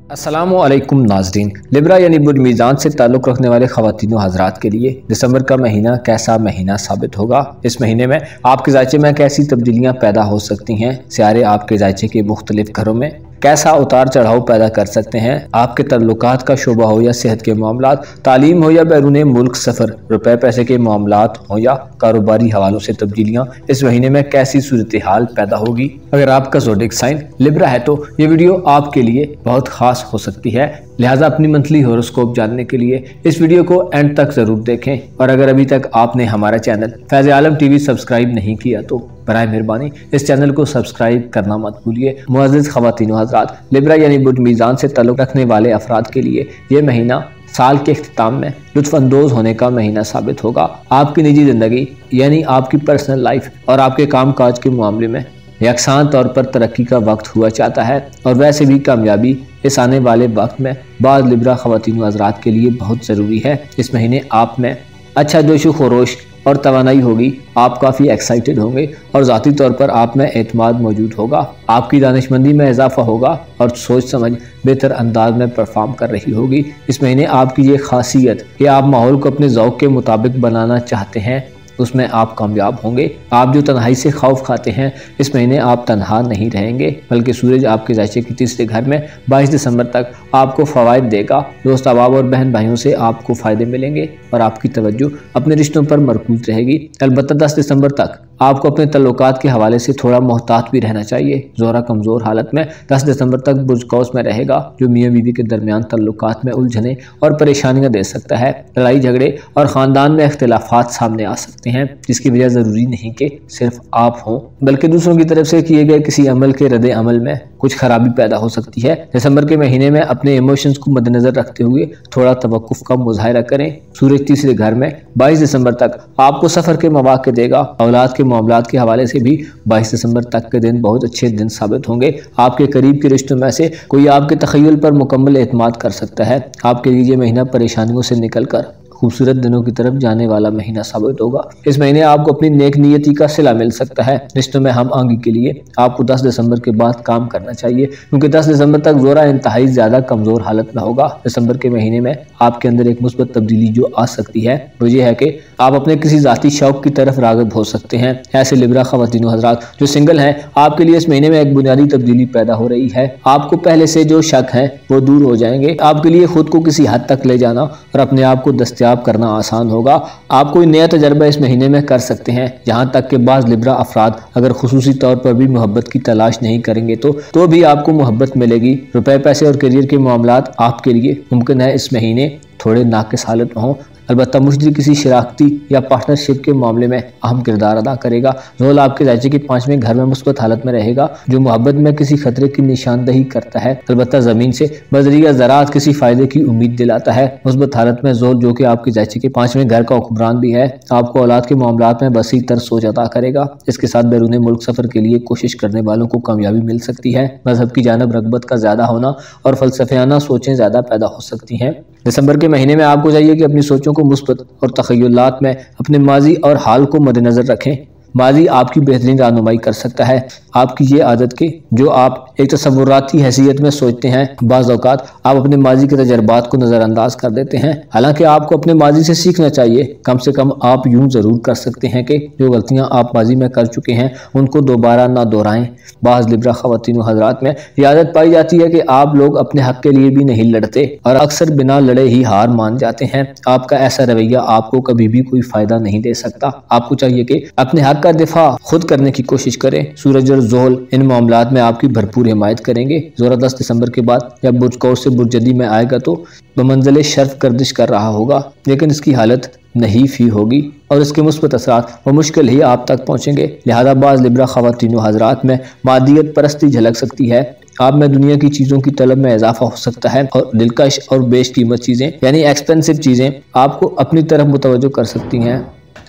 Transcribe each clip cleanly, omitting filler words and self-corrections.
अस्सलामुअलैकुम नाज़रीन। लिब्रा यानी बुर्ज मीज़ान से ताल्लुक़ रखने वाले ख़वातीन हज़रात के लिए दिसंबर का महीना कैसा महीना साबित होगा। इस महीने में आपके ज़ायचे में कैसी तब्दीलियाँ पैदा हो सकती हैं। सियारे आपके ज़ायचे के मुख्तलिफ घरों में कैसा उतार चढ़ाव पैदा कर सकते हैं। आपके तल्लुकात का शोबा हो या सेहत के मामलात, तालीम हो या बैरून मुल्क सफ़र, रुपए पैसे के मामलात हो या कारोबारी हवालों से तब्दीलियाँ, इस महीने में कैसी सूरत हाल पैदा होगी। अगर आपका ज़ोडिक साइन लिब्रा है तो ये वीडियो आपके लिए बहुत ख़ास हो सकती है। लिहाजा अपनी मंथली हॉरोस्कोप जानने के लिए इस वीडियो को एंड तक जरूर देखें। और अगर अभी तक आपने हमारा चैनल फैज़ आलम टीवी सब्सक्राइब नहीं किया तो बराए मेहरबानी इस चैनल को सब्सक्राइब करना मत भूलिए। मुअज़्ज़िज़ ख़वातीन हज़रात, लिब्रा यानी बुर्ज मीज़ान से ताल्लुक़ रखने वाले अफराद के लिए ये महीना साल के इख्तिताम में लुत्फ़अंदोज़ होने का महीना साबित होगा। आपकी निजी ज़िंदगी यानी आपकी पर्सनल लाइफ और आपके काम काज के मामले में यकसान तौर पर तरक्की का वक्त हुआ चाहता है। और वैसे भी कामयाबी इस आने वाले वक्त में बाज़ लिब्रा ख़वातीन हज़रात के लिए बहुत ज़रूरी है। इस महीने आप में अच्छा जोश व खरोश और तवानाई होगी। आप काफ़ी एक्साइटेड होंगे और ज़ाती तौर पर आप में एतमाद मौजूद होगा। आपकी दानिशमंदी में इजाफा होगा और सोच समझ बेहतर अंदाज में परफॉर्म कर रही होगी। इस महीने आपकी ये खासियत कि आप माहौल को अपने ज़ौक़ के मुताबिक बनाना चाहते हैं, उसमें आप कामयाब होंगे। आप जो तन्हाई से खौफ खाते हैं, इस महीने आप तन्हा नहीं रहेंगे, बल्कि सूरज आपके ज़ायचे के तीसरे घर में 22 दिसंबर तक आपको फ़वाइद देगा। दोस्त अहबाब और बहन भाइयों से आपको फ़ायदे मिलेंगे और आपकी तवज्जो अपने रिश्तों पर मरकूज रहेगी। अलबत्ता 10 दिसंबर तक आपको अपने तल्लुकात के हवाले से थोड़ा मोहतात भी रहना चाहिए। ज़ोहरा कमज़ोर हालत में 10 दिसंबर तक बुर्ज कौस में रहेगा, जो मियाँ बीवी के दरमियान तल्लुकात में उलझने और परेशानियाँ दे सकता है। लड़ाई झगड़े और ख़ानदान में इख्तिलाफात सामने आ सकते हैं, जिसकी वजह ज़रूरी नहीं कि सिर्फ आप हों, बल्कि दूसरों की तरफ से किए गए किसी अमल के रद्द अमल में कुछ खराबी पैदा हो सकती है। दिसंबर के महीने में अपने इमोशंस को मद्देनजर रखते हुए थोड़ा तवक्कुफ का मुजाहिरा करें। सूरज तीसरे घर में 22 दिसंबर तक आपको सफ़र के मौके देगा। औलाद के मामलात के हवाले से भी 22 दिसंबर तक के दिन बहुत अच्छे दिन साबित होंगे। आपके करीब के रिश्तों में से कोई आपके तख़य्युल पर मुकम्मल एतमाद कर सकता है। आपके लिए ये महीना परेशानियों से निकल कर खूबसूरत दिनों की तरफ जाने वाला महीना साबित होगा। इस महीने आपको अपनी नेक नियति का सिला मिल सकता है। रिश्तों में हम आंगी के लिए आपको 10 दिसंबर के बाद काम करना चाहिए, क्योंकि 10 दिसंबर तक ज़ोरा इंतहाई ज़्यादा कमज़ोर हालत में होगा। दिसंबर के महीने में आपके अंदर एक मुस्बत तब्दीली जो आ सकती है वो ये है कि आप अपने किसी ज़ाती शौक़ की तरफ राग़िब हो सकते हैं। ऐसे लिब्रा ख़वातीन हज़रात जो सिंगल हैं, आपके लिए इस महीने में एक बुनियादी तब्दीली पैदा हो रही है। आपको पहले से जो शक है वो दूर हो जाएंगे। आपके लिए खुद को किसी हद तक ले जाना और अपने आप को दस्तयाब करना आसान होगा। आप कोई नया तजर्बा इस महीने में कर सकते हैं। जहां तक कि बाज़ लिब्रा अफराद अगर खुसूसी तौर पर भी मोहब्बत की तलाश नहीं करेंगे तो भी आपको मोहब्बत मिलेगी। रुपए पैसे और करियर के मामलात आपके लिए मुमकिन है इस महीने थोड़े नाक़िस हालत में हों। अलबत्ता मुश्तरी किसी शराकती या पार्टनरशिप के मामले में अहम किरदार अदा करेगा। रोल आपके ज़ायचे के 5वें घर में मुस्बत हालत में रहेगा, जो मोहब्बत में किसी खतरे की निशानदही करता है। अलबत्ता ज़मीन से बज़रिया ज़राअत किसी फ़ायदे की उम्मीद दिलाता है। मुस्बत हालत में जोल, जो कि आपके ज़ायचे के 5वें घर का हुक्मरान भी है, आपको औलाद के मामलात में वसी तर सोच अता करेगा। इसके साथ बैरून मुल्क सफ़र के लिए कोशिश करने वालों को कामयाबी मिल सकती है। मजहब की जानब रग़बत का ज़्यादा होना और फ़लसफ़ियाना सोचें ज़्यादा पैदा हो सकती हैं। दिसंबर के महीने में आपको चाहिए कि अपनी सोचों को मुस्बत और तख़य्युलात में अपने माजी और हाल को मद्देनज़र रखें। माजी आपकी बेहतरीन रहनुमाई कर सकता है। आपकी ये आदत कि जो आप एक तसव्वुराती हैसियत में सोचते हैं, बाज़ औक़ात आप अपने माजी के तजर्बात को नज़रअंदाज कर देते हैं। हालांकि आपको अपने माजी से सीखना चाहिए। कम से कम आप यूँ ज़रूर कर सकते हैं कि जो गलतियाँ आप माजी में कर चुके हैं उनको दोबारा ना दोहराएं। बाज़ लिब्रा ख़वातीन हज़रात में ये आदत पाई जाती है कि आप लोग अपने हक़ के लिए भी नहीं लड़ते और अक्सर बिना लड़े ही हार मान जाते हैं। आपका ऐसा रवैया आपको कभी भी कोई फ़ायदा नहीं दे सकता। आपको चाहिए कि अपने हक़ का दिफा खुद करने की कोशिश करें। सूरज और ज़ोहल इन मामलात में आपकी भरपूर हिमायत करेंगे। ज़ोरा 10 दिसंबर के बाद जब बुर्ज कौस से बुर्ज जदी में आएगा तो बमंज़िल शर्फ गर्दिश कर रहा होगा, लेकिन इसकी हालत नहीं फी होगी और इसके मुस्बत असरात व मुश्किल ही आप तक पहुँचेंगे। लिहाजा बाज़ लिब्रा ख़वातीन हज़रात में मादियत परस्ती झलक सकती है। आप में दुनिया की चीज़ों की तलब में इजाफा हो सकता है और दिलकश और बेशकीमत चीज़ें यानी एक्सपेंसिव चीज़ें आपको अपनी तरफ मुतवज्जो कर सकती हैं।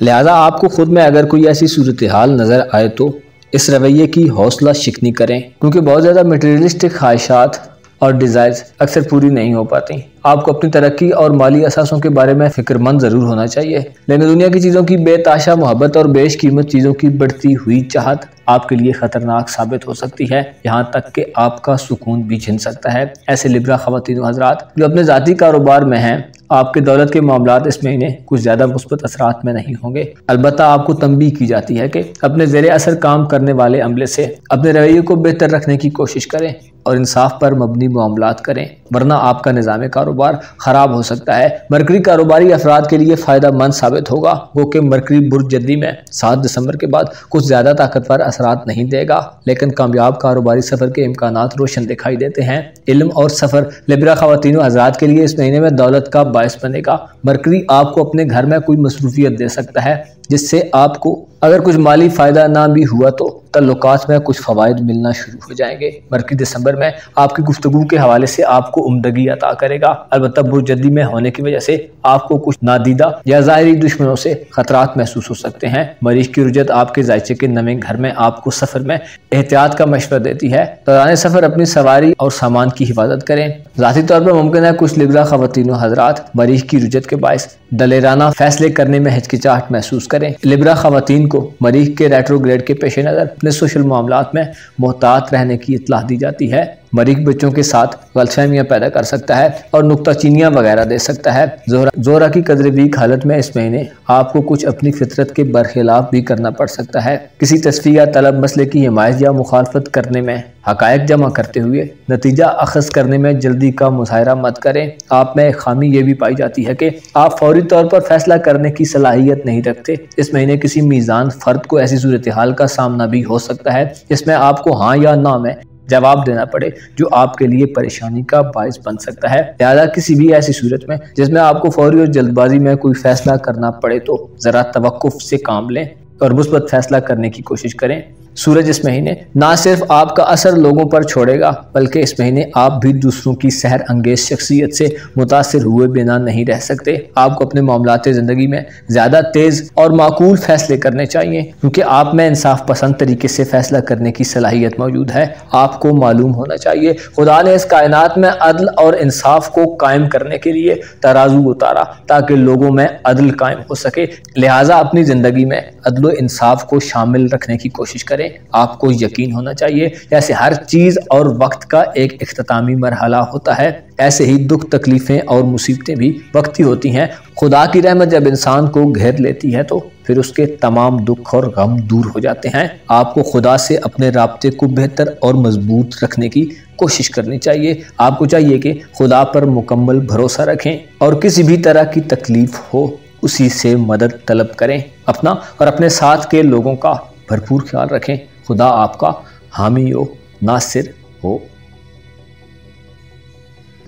लिहाजा आपको खुद में अगर कोई ऐसी सूरत हाल नज़र आए तो इस रवैये की हौसला शिकनी करें, क्योंकि बहुत ज़्यादा मटेरियलिस्टिक ख्वाहिशात और डिज़ायर्स अक्सर पूरी नहीं हो पाती। आपको अपनी तरक्की और माली असासों के बारे में फिक्रमंद ज़रूर होना चाहिए, लेकिन दुनिया की चीज़ों की बेताशा मोहब्बत और बेशकीमत चीज़ों की बढ़ती हुई चाहत आपके लिए खतरनाक साबित हो सकती है, यहाँ तक कि आपका सुकून भी छिन सकता है। ऐसे लिब्रा ख़वातीन व हज़रात जो अपने ज़ाती कारोबार में हैं, आपके दौलत के मामलात इस महीने कुछ ज़्यादा मुस्बत असरात में नहीं होंगे। अलबत्ता आपको तंबीह की जाती है कि अपने ज़ेरे असर काम करने वाले अमले से अपने रवैये को बेहतर रखने की कोशिश करें और इंसाफ पर मबनी मामलात करें, वरना आपका निज़ाम कारोबार ख़राब हो सकता है। मरकरी कारोबारी अफराद के लिए फ़ायदा मंद साबित होगा, वो कि मरकरी बुर्ज जद्दी में 7 दिसंबर के बाद कुछ ज़्यादा ताकतवर असरात नहीं देगा, लेकिन कामयाब कारोबारी सफ़र के इम्कानात रोशन दिखाई देते हैं। इल्म और सफ़र लिब्रा ख़वातीन व हज़रात के लिए इस महीने में दौलत का बायस बनेगा। मरकरी आपको अपने घर में कोई मसरूफियत दे सकता है जिससे आपको अगर कुछ माली फ़ायदा ना भी हुआ तो तल्लुकात में कुछ फ़वाइद मिलना शुरू हो जाएंगे। मरकरी दिसंबर में आपकी गुफ्तगू के हवाले से आपको उम्दगी अता करेगा। अलबत्ता बुर्ज जद्दी में होने की वजह से आपको कुछ नादीदा या ज़ाहिरी दुश्मनों से खतरात महसूस हो सकते हैं। मरीज़ की रुजत आपके जायचे के नमे घर में आपको सफ़र में एहतियात का मशवरा देती है। दौरान सफ़र अपनी सवारी और सामान की हिफाजत करें। ज़ाती तौर पर मुमकिन है कुछ लिब्रा ख़वातीन व हज़रात मरीज़ की रुजत के बायस दलेराना फैसले करने में हिचकिचाहट महसूस करें। लिब्रा ख़वातीन को मरीज़ के रेट्रोग्रेड के पेश नज़र अपने सोशल मामलात में मोहतात रहने की इत्तला दी जाती है। मरीज़ बच्चों के साथ गलतफहमियाँ पैदा कर सकता है और नुक्ताचीनियाँ वगैरह दे सकता है। जोरा की कदर वीक हालत में इस महीने आपको कुछ अपनी फितरत के बरखिलाफ भी करना पड़ सकता है। किसी तस्फी या तलब मसले की हिमायत या मुखालफत करने में हकायक जमा करते हुए नतीजा अखज़ करने में जल्दी का मुजाहरा मत करें। आप में एक खामी ये भी पाई जाती है कि आप फौरी तौर पर फैसला करने की सलाहियत नहीं रखते। इस महीने किसी मीज़ान फ़र्द को ऐसी सूरत हाल का सामना भी हो सकता है जिसमें आपको हाँ या ना में जवाब देना पड़े जो आपके लिए परेशानी का बायस बन सकता है। लिहाजा किसी भी ऐसी सूरत में जिसमें आपको फौरी और जल्दबाजी में कोई फैसला करना पड़े तो ज़रा तवक्कुफ से काम लें और मुस्बत फैसला करने की कोशिश करें। सूरज इस महीने ना सिर्फ आपका असर लोगों पर छोड़ेगा बल्कि इस महीने आप भी दूसरों की सहर अंगेज शख्सियत से मुतासिर हुए बिना नहीं रह सकते। आपको अपने मामलात ज़िंदगी में ज़्यादा तेज़ और माकूल फैसले करने चाहिए क्योंकि आप में इंसाफ पसंद तरीके से फैसला करने की सलाहियत मौजूद है। आपको मालूम होना चाहिए खुदा ने इस कायनात में अदल और इंसाफ को कायम करने के लिए तराजू उतारा ताकि लोगों में अदल कायम हो सके। लिहाजा अपनी ज़िंदगी में अदल और इंसाफ को शामिल रखने की कोशिश करें। आपको यकीन होना चाहिए जैसे हर चीज और वक्त का एक इख्तितामी मरहला होता है, ऐसे ही दुख तकलीफें और मुसीबतें भी वक्ती होती हैं। खुदा की रहमत जब इंसान को घेर लेती है तो फिर उसके तमाम दुख और गम दूर हो जाते हैं। आपको खुदा से अपने राब्ते को बेहतर और मजबूत रखने की कोशिश करनी चाहिए। आपको चाहिए कि खुदा पर मुकम्मल भरोसा रखें और किसी भी तरह की तकलीफ हो उसी से मदद तलब करें। अपना और अपने साथ के लोगों का भरपूर ख्याल रखें। खुदा आपका हामी हो, नासिर हो।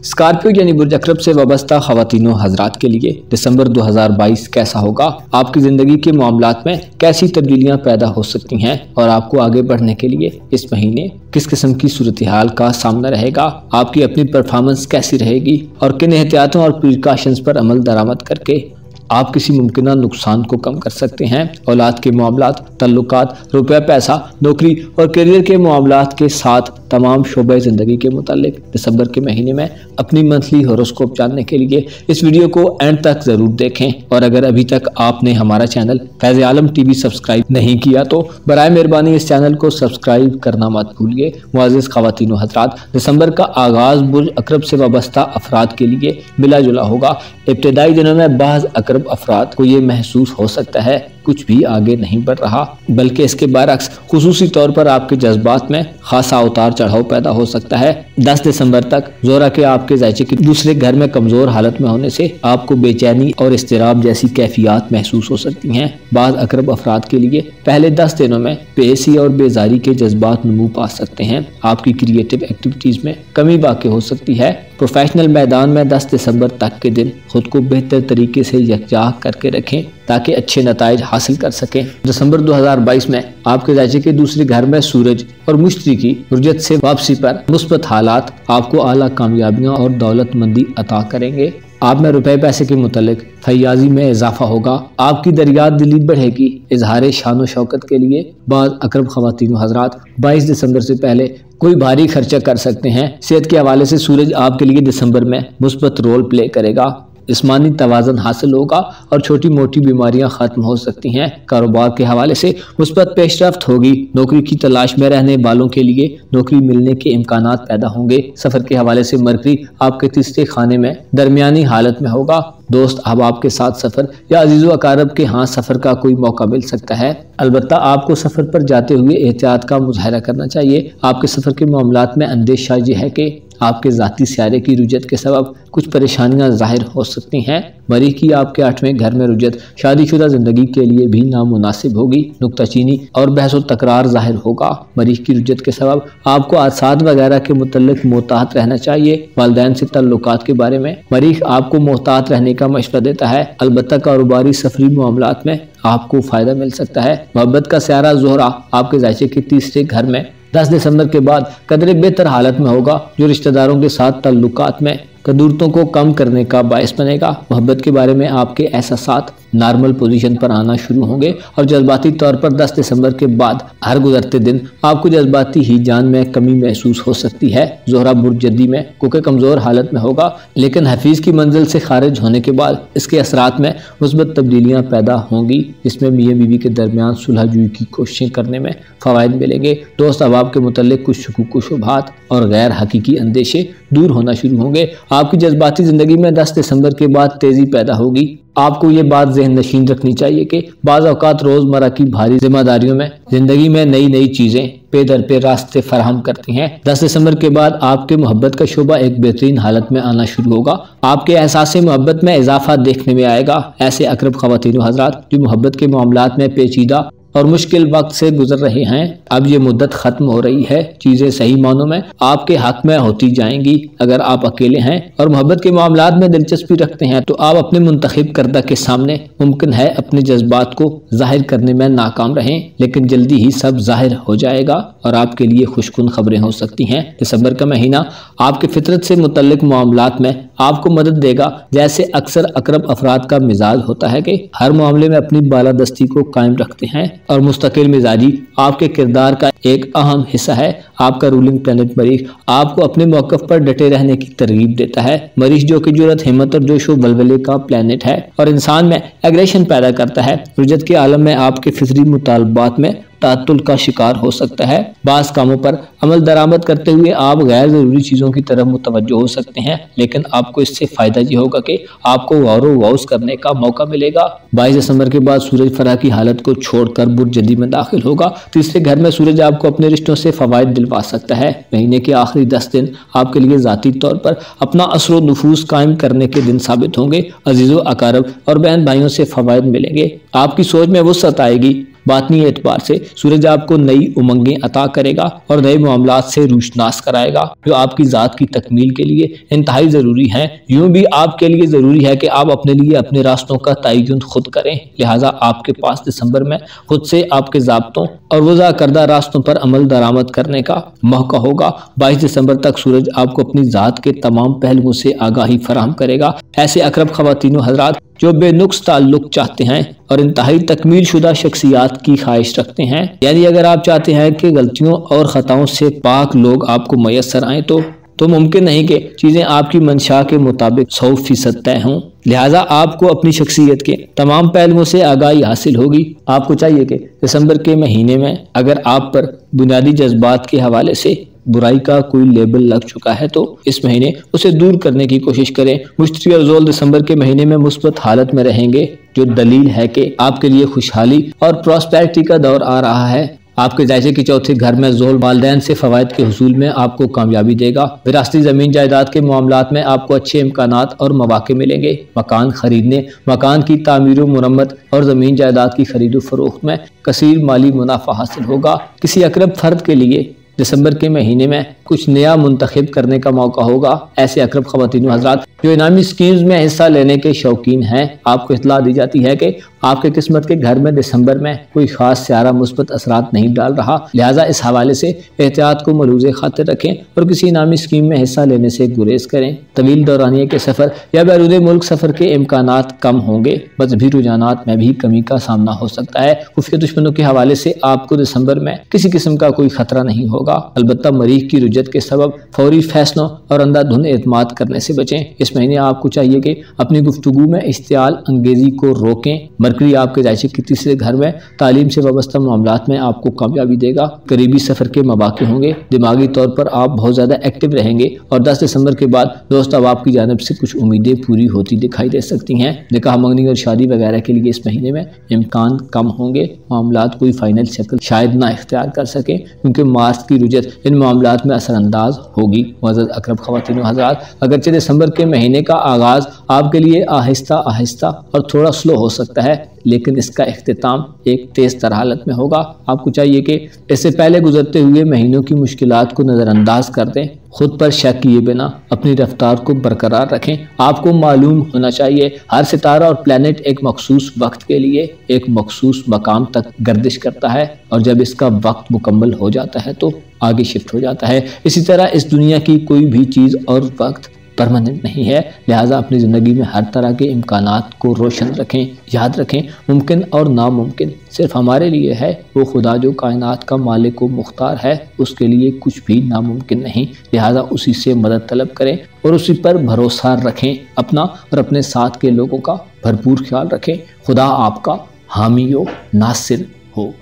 स्कॉर्पियो यानी बुर्ज अकरब से वाबस्ता ख़वातीन व हज़रात के लिए दिसंबर 2022 कैसा होगा? आपकी ज़िंदगी के मामलात में कैसी तब्दीलियाँ पैदा हो सकती हैं और आपको आगे बढ़ने के लिए इस महीने किस किस्म की सूरत हाल का सामना रहेगा? आपकी अपनी परफॉर्मेंस कैसी रहेगी और किन एहतियातों और प्रिकॉशंस पर अमल दरामद करके आप किसी मुमकिन नुकसान को कम कर सकते हैं। औलाद के मामलात, तल्लुकात, रुपया पैसा, नौकरी और करियर के मामलात के साथ तमाम शोबे ज़िंदगी के मुतालिक दिसंबर के महीने में अपनी मंथली हॉरोस्कोप जानने के लिए इस वीडियो को एंड तक ज़रूर देखें। और अगर अभी तक आपने हमारा चैनल फैज़ आलम टीवी सब्सक्राइब नहीं किया तो बराए मेहरबानी इस चैनल को सब्सक्राइब करना मत भूलिए। मुअज़्ज़िज़ ख़वातीन व हज़रात, दिसंबर का आगाज़ बुर्ज अकरब से वाबस्ता अफराद के लिए मिला जुला होगा। इब्तिदाई दिनों में बाज़ अकरब अफराद को ये महसूस हो सकता है कुछ भी आगे नहीं बढ़ रहा, बल्कि इसके बरअक्स खुसूसी तौर पर आपके जज्बात में खासा उतार चढ़ाव पैदा हो सकता है। 10 दिसंबर तक जोरा के आपके जायचे के दूसरे घर में कमजोर हालत में होने से आपको बेचैनी और इस्तिराब जैसी कैफियत महसूस हो सकती हैं। बाज़ अकरब अफराद के लिए पहले 10 दिनों में बेसी और बेजारी के जज्बात नमू पा सकते हैं। आपकी क्रिएटिव एक्टिविटीज में कमी वाक़ई हो सकती है। प्रोफेशनल मैदान में 10 दिसंबर तक के दिन खुद को बेहतर तरीके से यकजा करके रखें ताकि अच्छे नताइज हासिल कर सकें। दिसंबर 2022 में आपके जायचे के दूसरे घर में सूरज और मुश्तरी की रुजत से वापसी पर मुस्बत हालात आपको आला कामयाबियां और दौलतमंदी अता करेंगे। आप में रुपए पैसे के मुतालिक फैयाजी में इजाफा होगा। आपकी दरियात दिली बढ़ेगी। इजहार शान व शौकत के लिए बाद अकरब ख़वातीन व हज़रात 22 दिसंबर से पहले कोई भारी खर्चा कर सकते हैं। सेहत के हवाले से सूरज आपके लिए दिसंबर में मुस्बत रोल प्ले करेगा। जिस्मानी तवाज़ुन हासिल होगा और छोटी मोटी बीमारियां खत्म हो सकती हैं। कारोबार के हवाले से मुस्बत पेशरफ्त होगी। नौकरी की तलाश में रहने वालों के लिए नौकरी मिलने के इम्कानात पैदा होंगे। सफर के हवाले से मरकरी आपके तीसरे खाने में दरमियानी हालत में होगा। दोस्त अहबाब के साथ सफर या अजीज़ो अकारब के यहाँ सफर का कोई मौका मिल सकता है। अलबत्ता आपको सफर पर जाते हुए एहतियात का मुजाहरा करना चाहिए। आपके सफर के मामलात में अंदेशा ये है कि आपके ज़ाती सियारे की रुजत के सबब कुछ परेशानियां ज़ाहिर हो सकती हैं। मरीख की आपके 8वें घर में रुजत शादीशुदा ज़िंदगी के लिए भी नामुनासिब होगी। नुक्ताचीनी और बहस तकरार ज़ाहिर होगा। मरीख की रुजत के सबब आपको आसाद वगैरह के मुतल्लिक मोहतात रहना चाहिए। वालिदैन से ताल्लुकात के बारे में मरीख आपको मोहतात रहने का मशवरा देता है। अलबत्ता कारोबारी सफरी मामलात में आपको फ़ायदा मिल सकता है। मोहब्बत का स्यारा ज़ोहरा आपके ज़ायचे के तीसरे घर में 10 दिसंबर के बाद कदरे बेहतर हालत में होगा, जो रिश्तेदारों के साथ ताल्लुकात में कदूरतों को कम करने का बायस बनेगा। मोहब्बत के बारे में आपके एहसासात नॉर्मल पोजीशन पर आना शुरू होंगे और जज्बाती तौर पर 10 दिसंबर के बाद हर गुजरते दिन आपको जज्बाती ही जान में कमी महसूस हो सकती है। जोहरा बुर्ज जद्दी में कोके कमज़ोर हालत में होगा, लेकिन हफीज़ की मंजिल से खारिज होने के बाद इसके असरात में मुस्बत तब्दीलियाँ पैदा होंगी, जिसमें मियाँ बीवी के दरमियान सुलह जुई की कोशिशें करने में फ़वाइद मिलेंगे। दोस्त अहबाब के मुतल्लिक कुछ शुकूक शुबहात और गैर हकीकी अंदेशे दूर होना शुरू होंगे। आपकी जज्बाती ज़िंदगी में 10 दिसंबर के बाद तेज़ी पैदा होगी। आपको ये बात ज़हन नशीन रखनी चाहिए कि बाज़ औक़ात रोज़मर्रा की भारी जिम्मेदारियों में ज़िंदगी में नई नई चीज़ें पे दर पे रास्ते फराहम करती हैं। 10 दिसंबर के बाद आपके मोहब्बत का शोबा एक बेहतरीन हालत में आना शुरू होगा। आपके एहसास मोहब्बत में इजाफा देखने में आएगा। ऐसे अकरब ख़वातीन हज़रात जो मोहब्बत के मामलात में पेचीदा और मुश्किल वक्त से गुजर रहे हैं, अब ये मुद्दत खत्म हो रही है। चीजें सही मानों में आपके हक में होती जाएंगी। अगर आप अकेले हैं और मोहब्बत के मामलात में दिलचस्पी रखते हैं तो आप अपने मुंतखब करदा के सामने मुमकिन है अपने जज्बात को जाहिर करने में नाकाम रहें, लेकिन जल्दी ही सब जाहिर हो जाएगा और आपके लिए खुशकुन खबरें हो सकती हैं। दिसंबर का महीना आपके फितरत से मुतल्लिक मामलात में आपको मदद देगा। जैसे अक्सर अकरब अफराद का मिजाज होता है कि हर मामले में अपनी बालादस्ती को कायम रखते हैं और मुस्तकिल मिजाजी आपके किरदार का एक अहम हिस्सा है। आपका रूलिंग प्लैनेट मरीख आपको अपने मौक़िफ़ पर डटे रहने की तरगीब देता है। मरीख जो कि जुर्रत, हिम्मत और जोशो बलबले का प्लैनेट है और इंसान में एग्रेशन पैदा करता है। रुजत के आलम में आपके फितरी मुतालबात में तातुल का शिकार हो सकता है। बास कामों पर अमल दरामद करते हुए आप गैर जरूरी चीज़ों की तरफ मुतवज्जो हो सकते हैं, लेकिन आपको इससे फ़ायदा ये होगा कि आपको गौर वौस करने का मौका मिलेगा। 22 दिसंबर के बाद सूरज फरा की हालत को छोड़कर बुर्ज जदी में दाखिल होगा। तीसरे घर में सूरज आपको अपने रिश्तों से फ़वाइद दिलवा सकता है। महीने के आखिरी 10 दिन आपके लिए ज़ाती तौर पर अपना असर नफूस कायम करने के दिन साबित होंगे। अजीज़ो अकारब और बहन भाइयों से फ़वाइद मिलेंगे। आपकी सोच में वुसअत आएगी। बातनी एतबार से सूरज आपको नई उमंगें अता करेगा और नए मामलात से रूशनास कराएगा, जो आपकी ज़ात की तकमील के लिए इंतहाई ज़रूरी हैं। यूँ भी आपके लिए ज़रूरी है कि आप अपने लिए अपने रास्तों का तयन खुद करें। लिहाजा आपके पास दिसंबर में खुद से आपके ज़ाब्तों और वज़ा करदा रास्तों पर अमल दरामद करने का मौका होगा। 22 दिसंबर तक सूरज आपको अपनी ज़ात के तमाम पहलुओं से आगाही फराहम करेगा। ऐसे अकरब ख़वातीन हज़रात जो बेनुक्स ताल्लुक चाहते हैं और इंतहाई तकमील शुदा शख्सियात की ख्वाहिश रखते हैं, यानी अगर आप चाहते हैं कि गलतियों और ख़ताओं से पाक लोग आपको मैसर आएँ तो मुमकिन नहीं कि चीज़ें आपकी मंशा के मुताबिक 100% तय हों। लिहाजा आपको अपनी शख्सियत के तमाम पहलुओं से आगाही हासिल होगी। आपको चाहिए कि दिसंबर के महीने में अगर आप पर बुनियादी जज्बात के हवाले से बुराई का कोई लेबल लग चुका है तो इस महीने उसे दूर करने की कोशिश करें। मुश्तरी और ज़ोल दिसंबर के महीने में मुस्बत हालत में रहेंगे, जो दलील है कि आपके लिए खुशहाली और प्रॉस्पेरिटी का दौर आ रहा है। आपके जायजे के चौथे घर में ज़ोल वालिदैन से फ़वाइद के हुसूल में आपको कामयाबी देगा। विरासती ज़मीन जायदाद के मामलात में आपको अच्छे इम्कानात और मौक़े मिलेंगे। मकान खरीदने, मकान की तामीर व मुरम्मत और ज़मीन जायदाद की खरीद फरोख्त में कसीर माली मुनाफा हासिल होगा। किसी अकरब फ़र्द के लिए दिसंबर के महीने में कुछ नया मुंतखब करने का मौका होगा। ऐसे अकरब ख़वातीन हज़रात जो इनामी स्कीम्स में हिस्सा लेने के शौकीन हैं, आपको इत्तला दी जाती है कि आपके किस्मत के घर में दिसंबर में कोई ख़ास स्यारा मुस्बत असरात नहीं डाल रहा। लिहाजा इस हवाले से एहतियात को मलूज़ खातिर रखें और किसी इनामी स्कीम में हिस्सा लेने से गुरेज करें। तवील दौरानिए के सफ़र या बैरून मुल्क सफ़र के इम्कानात कम होंगे। मजहबी रुझानात में भी कमी का सामना हो सकता है। खुफिया दुश्मनों के हवाले से आपको दिसंबर में किसी किस्म का कोई खतरा नहीं होगा। अलबत्ता मरीख की रुजत के सबब फौरी फैसलों और अंधाधुंध एतमाद करने से बचें। इस इस महीने आपको चाहिए कि अपनी गुफ्तगू में इश्तियाल अंगेजी को रोकें। मरकरी आपके जायचे के तीसरे घर में तालीम से वाबस्ता मामलात में आपको कामयाबी देगा। करीबी सफर के मौके होंगे। दिमागी तौर पर आप बहुत ज़्यादा एक्टिव रहेंगे और 10 दिसंबर के बाद दोस्त अब आपकी जानब से कुछ उम्मीदें पूरी होती दिखाई दे सकती हैं। निकाह मंगनी और शादी वगैरह के लिए इस महीने में इम्कान कम होंगे। मामलात कोई फाइनल शक्ल शायद ना इख्तियार कर सकें क्योंकि मार्च की रुजत इन मामलात में असरअंदाज होगी। मुअज़्ज़ज़ अकरम ख़वातीन व हज़रात, अगरचे दिसंबर के महीने का आगाज़ आपके लिए आहिस्ता आहिस्ता और थोड़ा स्लो हो सकता है, लेकिन इसका इख्तिताम एक तेज़ तर हालत में होगा। आपको चाहिए कि इससे पहले गुजरते हुए महीनों की मुश्किलात को नज़रअंदाज कर दें। खुद पर शक किए बिना अपनी रफ्तार को बरकरार रखें। आपको मालूम होना चाहिए हर सितारा और प्लैनेट एक मखसूस वक्त के लिए एक मखसूस मकाम तक गर्दिश करता है और जब इसका वक्त मुकम्मल हो जाता है तो आगे शिफ्ट हो जाता है। इसी तरह इस दुनिया की कोई भी चीज़ और वक्त परमानेंट नहीं है, लिहाजा अपनी ज़िंदगी में हर तरह के इम्कानात को रोशन रखें। याद रखें, मुमकिन और नामुमकिन सिर्फ हमारे लिए है। वो खुदा जो कायनात का मालिक व मुख्तार है, उसके लिए कुछ भी नामुमकिन नहीं। लिहाजा उसी से मदद तलब करें और उसी पर भरोसा रखें। अपना और अपने साथ के लोगों का भरपूर ख्याल रखें। खुदा आपका हामी व नासिर हो।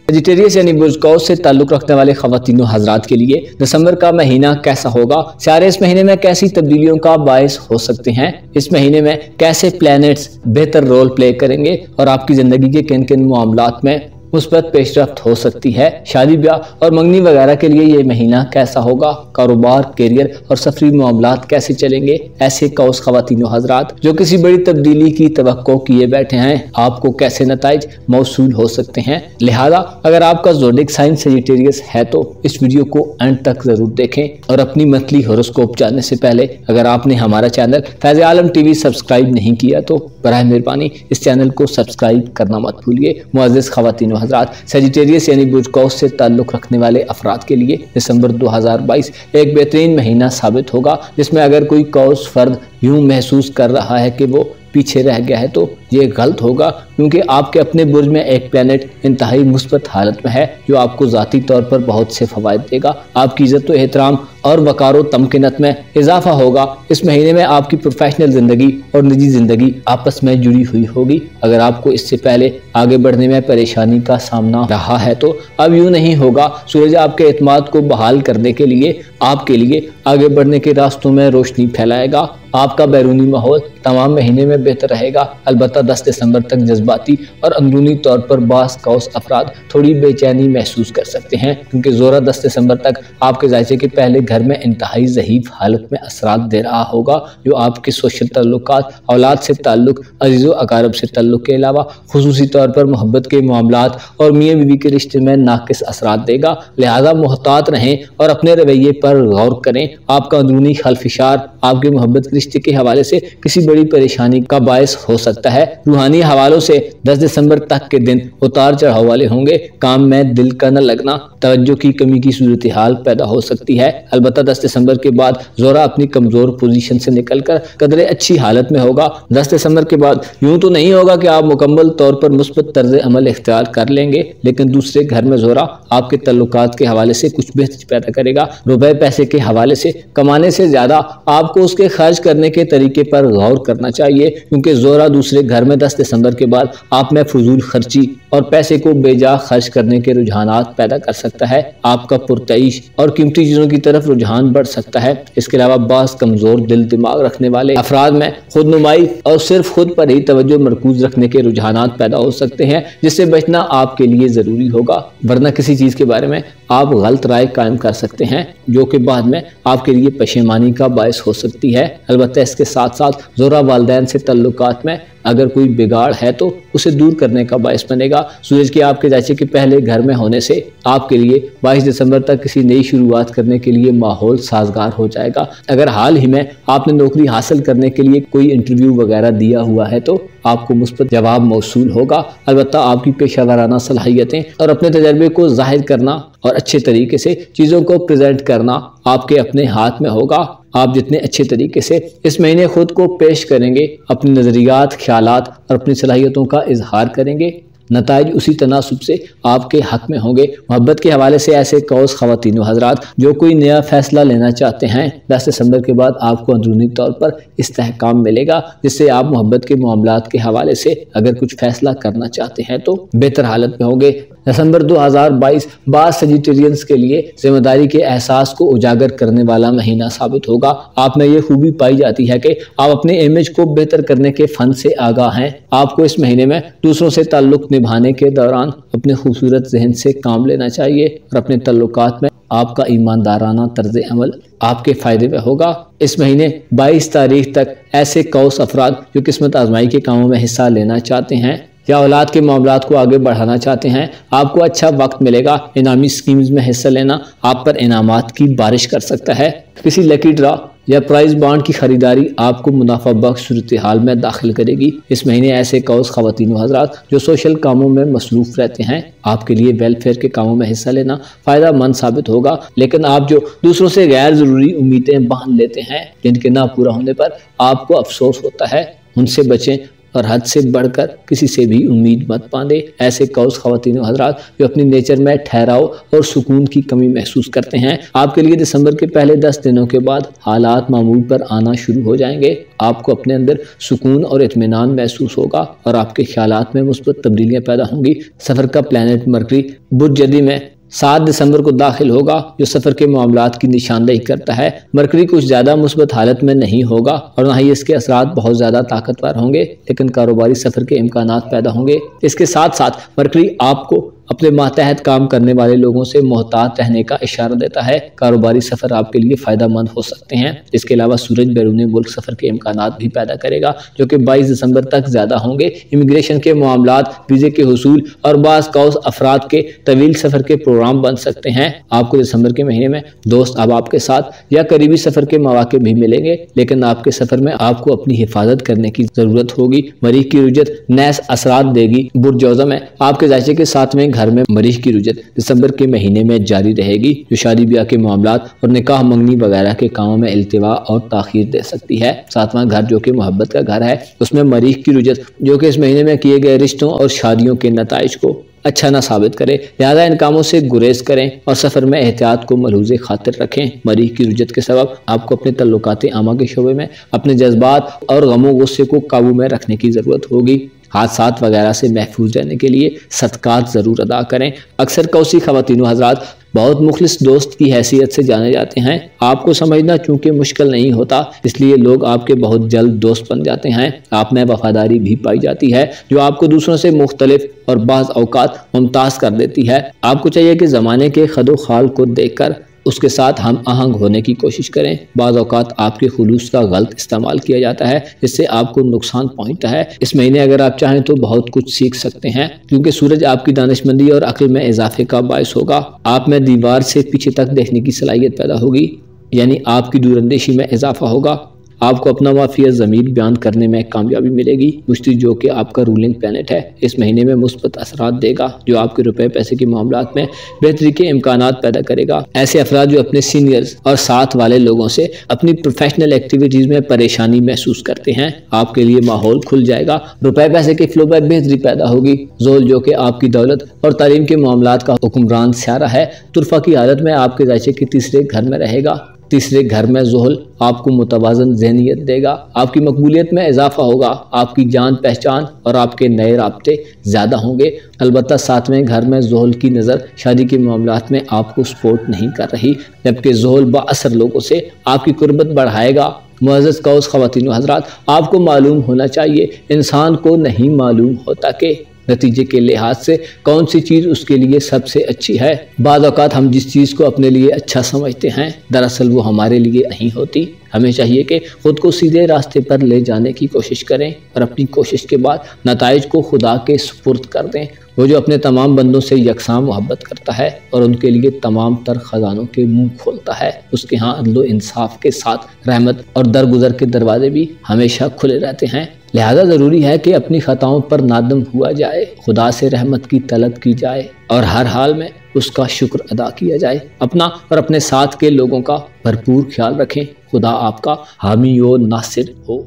सजिटेरियस यानी बुर्ज कौस से ताल्लुक़ रखने वाले ख़वातीन हज़रात के लिए दिसंबर का महीना कैसा होगा? सितारे इस महीने में कैसी तब्दीलियों का बायस हो सकते हैं? इस महीने में कैसे प्लैनेट्स बेहतर रोल प्ले करेंगे और आपकी ज़िंदगी के किन किन मामलात में मुस्बत पेशरफ्त हो सकती है? शादी ब्याह और मंगनी वगैरह के लिए ये महीना कैसा होगा? कारोबार, कैरियर और सफरी मामलात कैसे चलेंगे? ऐसे कौस ख़वातीन हज़रात जो किसी बड़ी तब्दीली की तवक्को किए बैठे हैं, आपको कैसे नताइज मौसूल हो सकते हैं? लिहाजा अगर आपका ज़ोडिक साइन सजिटेरियस है तो इस वीडियो को एंड तक ज़रूर देखें और अपनी मंथली हॉरोस्कोप जानने से पहले अगर आपने हमारा चैनल फैज़ आलम टीवी सब्सक्राइब नहीं किया तो बराह मेहरबानी इस चैनल को सब्सक्राइब करना मत भूलिए। मुअज़्ज़ज़ ख़वातीन हज़रात, सजिटेरियस यानी बुर्ज कौस से ताल्लुक़ रखने वाले अफराद के लिए दिसंबर 2022 एक बेहतरीन महीना साबित होगा, जिसमें अगर कोई कौस फर्द यूँ महसूस कर रहा है कि वो पीछे रह गया है तो ये गलत होगा, क्योंकि आपके अपने बुर्ज में एक प्लैनेट इंतहाई मुस्बत हालत में है जो आपको ज़ाती तौर पर बहुत से फ़वाइद देगा। आपकी इज़्ज़त व एहतराम और वक़ार व तमकीनत में इजाफा होगा। इस महीने में आपकी प्रोफेशनल ज़िंदगी और निजी ज़िंदगी आपस में जुड़ी हुई होगी। अगर आपको इससे पहले आगे बढ़ने में परेशानी का सामना रहा है तो अब यूँ नहीं होगा। सूरज आपके एतमाद को बहाल करने के लिए आपके लिए आगे बढ़ने के रास्तों में रोशनी फैलाएगा। आपका बैरूनी माहौल तमाम महीने में बेहतर रहेगा। अलबत्ता 10 दिसंबर तक जज्बाती और अंदरूनी तौर पर बास कौस अफराद थोड़ी बेचैनी महसूस कर सकते हैं, क्योंकि ज़ोरा 10 दिसंबर तक आपके जायचे के पहले घर में इंतहाई ज़हीफ़ हालत में असरात दे रहा होगा, जो आपके सोशल तल्लुकात, औलाद से ताल्लुक, अजीज़ व अकारब से ताल्लुक के अलावा खुसूसी तौर पर मोहब्बत के मामलात और मियाँ बीवी के रिश्ते में नाकिस असरात देगा। लिहाजा मुहतात रहें और अपने रवैये पर गौर करें। आपका अंदरूनी खलफिशार आपके मोहब्बत रिश्ते के हवाले से किसी बड़ी परेशानी का बायस हो सकता है। रूहानी हवालों से 10 दिसंबर तक के दिन उतार चढ़ाव वाले होंगे। काम में दिल का न लगना, तवज्जो की कमी की सूरत हाल पैदा हो सकती है। अलबत्ता 10 दिसंबर के बाद ज़ोरा अपनी कमज़ोर पोजीशन से निकलकर कदरे अच्छी हालत में होगा। 10 दिसंबर के बाद यूँ तो नहीं होगा कि आप मुकम्मल तौर पर मुस्बत तर्ज अमल इख्तियार कर लेंगे, लेकिन दूसरे घर में ज़ोरा आपके तल्लुकात के हवाले से कुछ बेहतरी पैदा करेगा। रुपए पैसे के हवाले से कमाने से ज़्यादा आपको उसके खर्च करने के तरीके पर गौर करना चाहिए, क्योंकि ज़ोरा दूसरे घर में 10 दिसंबर के बाद आप में फजूल खर्ची और पैसे को बेजा खर्च करने के रुझानात पैदा कर सकता है। आपका पुरतईश और कीमती चीज़ों की तरफ रुझान बढ़ सकता है। इसके अलावा बास कमज़ोर दिल दिमाग रखने वाले अफराद में खुद नुमाई और सिर्फ खुद पर ही तवज्जो मरकूज रखने के रुझानात पैदा हो सकते हैं, जिससे बचना आपके लिए ज़रूरी होगा, वरना किसी चीज़ के बारे में आप गलत राय कायम कर सकते हैं, जो कि बाद में आपके लिए पशेमानी का बायस हो सकती है। अलबत्ता इसके साथ साथ ज़ोरा वालिदैन से तल्लुकात में अगर कोई बिगाड़ है तो उसे दूर करने का बायस बनेगा। सूरज के आपके जायचे के पहले घर में होने से आपके लिए 22 दिसंबर तक किसी नई शुरुआत करने के लिए माहौल साजगार हो जाएगा। अगर हाल ही में आपने नौकरी हासिल करने के लिए कोई इंटरव्यू वगैरह दिया हुआ है तो आपको मुस्बत जवाब मौसूल होगा। अलबत्ता आपकी पेशेवराना सलाहियतें और अपने तजर्बे को जाहिर करना और अच्छे तरीके से चीज़ों को प्रेजेंट करना आपके अपने हाथ में होगा। आप जितने अच्छे तरीके से इस महीने खुद को पेश करेंगे, अपने नज़रियात, ख्यालात और अपनी सलाहियतों का इजहार करेंगे, नताइज उसी तनासुब से आपके हक में होंगे। मोहब्बत के हवाले से ऐसे कौस ख़वातीन व हज़रात जो कोई नया फैसला लेना चाहते हैं, 10 दिसंबर के बाद आपको अंदरूनी तौर पर इस्तेहकाम मिलेगा, जिससे आप मोहब्बत के मामलात के हवाले से अगर कुछ फैसला करना चाहते हैं तो बेहतर हालत में होंगे। दिसंबर 2022 बाज़ सजिटेरियंस के लिए जिम्मेदारी के एहसास को उजागर करने वाला महीना साबित होगा। आप में ये खूबी पाई जाती है कि आप अपने इमेज को बेहतर करने के फन से आगाह हैं। आपको इस महीने में दूसरों से ताल्लुक निभाने के दौरान अपने खूबसूरत जहन से काम लेना चाहिए और अपने ताल्लुकात में आपका ईमानदाराना तर्ज अमल आपके फ़ायदे में होगा। इस महीने 22 तारीख तक ऐसे कौस अफराद जो किस्मत आजमाई के कामों में हिस्सा लेना चाहते हैं या औलाद के मामलात को आगे बढ़ाना चाहते हैं, आपको अच्छा वक्त मिलेगा। इनामी स्कीम्स में हिस्सा लेना आप पर इनामात की बारिश कर सकता है। किसी लकी ड्रा या प्राइज बॉन्ड की खरीदारी आपको मुनाफा बख्श सूरत हाल में दाखिल करेगी। इस महीने ऐसे कौस ख़वातीन व हज़रात जो सोशल कामों में मसरूफ़ रहते हैं, आपके लिए वेलफेयर के कामों में हिस्सा लेना फ़ायदा मंद साबित होगा। लेकिन आप जो दूसरों से गैर ज़रूरी उम्मीदें बांध लेते हैं, जिनके ना पूरा होने पर आपको अफसोस होता है, उनसे बचें और हद से बढ़कर किसी से भी उम्मीद मत बांधे। ऐसे कौस ख़वातीन व हज़रात जो अपनी नेचर में ठहराव और सुकून की कमी महसूस करते हैं, आपके लिए दिसंबर के पहले 10 दिनों के बाद हालात मामूल पर आना शुरू हो जाएंगे। आपको अपने अंदर सुकून और इत्मीनान महसूस होगा और आपके ख्यालात में मुस्बत तब्दीलियाँ पैदा होंगी। सफ़र का प्लैनेट मरकरी बुर्ज जदी में 7 दिसंबर को दाखिल होगा, जो सफ़र के मामलात की निशानदेही करता है। मरकरी कुछ ज़्यादा मुस्बत हालत में नहीं होगा और ना ही इसके असरात बहुत ज़्यादा ताकतवर होंगे, लेकिन कारोबारी सफ़र के इम्कानात पैदा होंगे। इसके साथ साथ मरकरी आपको अपने मातहत काम करने वाले लोगों से मोहतात रहने का इशारा देता है। कारोबारी सफ़र आपके लिए फ़ायदा मंद हो सकते हैं। इसके अलावा सूरज बैरून मुल्क सफ़र के इम्कानात भी पैदा करेगा, जो कि 22 दिसंबर तक ज़्यादा होंगे। इमिग्रेशन के मामलात, वीज़े के हुसूल और बाज़ कौस अफराद के तवील सफ़र के प्रोग्राम बन सकते हैं। आपको दिसंबर के महीने में दोस्त अब आपके साथ या करीबी सफ़र के मौके भी मिलेंगे, लेकिन आपके सफ़र में आपको अपनी हिफाजत करने की ज़रूरत होगी। मरीख की रुजत नैस असरात देगी। बुर्ज जौज़ा में आपके जायचे के साथ में घर में मरीख की रुजत दिसंबर के महीने में जारी रहेगी, जो शादी ब्याह के मामलात और निकाह मंगनी वगैरह के कामों में इल्तिवा और ताखीर दे सकती है। सातवां घर जो कि मोहब्बत का घर है, उसमें मरीख की रुजत जो कि इस महीने में किए गए रिश्तों और शादियों के नताइज को अच्छा ना साबित करे, लिहाजा इन कामों से गुरेज करें और सफ़र में एहतियात को मलहूज़े खातिर रखें। मरीख की रुजत के सबब आपको अपने तल्लुकात आमा के शोबे में अपने जज्बात और गमो गुस्से को काबू में रखने की ज़रूरत होगी। हादसात वगैरह से महफूज रहने के लिए सदकात ज़रूर अदा करें। अक्सर कौसी ख़वातीन व हज़रात बहुत मुखलिस दोस्त की हैसियत से जाने जाते हैं। आपको समझना चूँकि मुश्किल नहीं होता, इसलिए लोग आपके बहुत जल्द दोस्त बन जाते हैं। आप में वफादारी भी पाई जाती है, जो आपको दूसरों से मुख्तलिफ और बाज़ औकात मुमताज़ कर देती है। आपको चाहिए कि ज़माने के खदो खाल को देख कर उसके साथ हम आहंग होने की कोशिश करें। बाज़ औक़ात आपके खुलूस का गलत इस्तेमाल किया जाता है, जिससे आपको नुकसान पहुंचता है। इस महीने अगर आप चाहें तो बहुत कुछ सीख सकते हैं, क्योंकि सूरज आपकी दानिशमंदी और अक्ल में इजाफे का बायस होगा। आप में दीवार से पीछे तक देखने की सलाहियत पैदा होगी, यानी आपकी दूरंदेशी में इजाफा होगा। आपको अपना वाफिया ज़मीर बयान करने में कामयाबी मिलेगी। मुश्ती जो कि आपका रूलिंग प्लैनेट है, इस महीने में मुस्बत असरात देगा, जो आपके रुपए पैसे के मामलात में बेहतरी के इम्कानात पैदा करेगा। ऐसे अफराद जो अपने सीनियर्स और साथ वाले लोगों से अपनी प्रोफेशनल एक्टिविटीज़ में परेशानी महसूस करते हैं, आपके लिए माहौल खुल जाएगा। रुपए पैसे के फ्लो में बेहतरी पैदा होगी। जोल जो कि आपकी दौलत और तालीम के मामलात का हुक्मरान स्यारा है, तुरफा की हालत में आपके जायचे के तीसरे घर में रहेगा। तीसरे घर में ज़ोहल आपको मुतवाज़न ज़हनियत देगा। आपकी मकबूलियत में इजाफा होगा। आपकी जान पहचान और आपके नए राब्ते ज़्यादा होंगे। अलबत्ता 7वें घर में ज़ोहल की नज़र शादी के मामलात में आपको सपोर्ट नहीं कर रही, जबकि ज़ोहल बाअसर लोगों से आपकी कुर्बत बढ़ाएगा। मुअज़्ज़ज़ कौस ख़वातीन व हज़रात, आपको मालूम होना चाहिए, इंसान को नहीं मालूम होता कि नतीजे के लिहाज से कौन सी चीज़ उसके लिए सबसे अच्छी है। बाज़ औक़ात हम जिस चीज़ को अपने लिए अच्छा समझते हैं, दरअसल वो हमारे लिए नहीं होती। हमें चाहिए कि ख़ुद को सीधे रास्ते पर ले जाने की कोशिश करें और अपनी कोशिश के बाद नताइज को खुदा के सुपुर्द कर दें। वो जो अपने तमाम बंदों से यकसां मोहब्बत करता है और उनके लिए तमाम तर ख़जानों के मुंह खोलता है, उसके यहाँ अदल व इंसाफ के साथ रहमत और दरगुजर के दरवाजे भी हमेशा खुले रहते हैं। लिहाजा ज़रूरी है कि अपनी ख़ताओं पर नादम हुआ जाए, खुदा से रहमत की तलब की जाए और हर हाल में उसका शुक्र अदा किया जाए। अपना और अपने साथ के लोगों का भरपूर ख्याल रखें। खुदा आपका हामी व नासिर हो।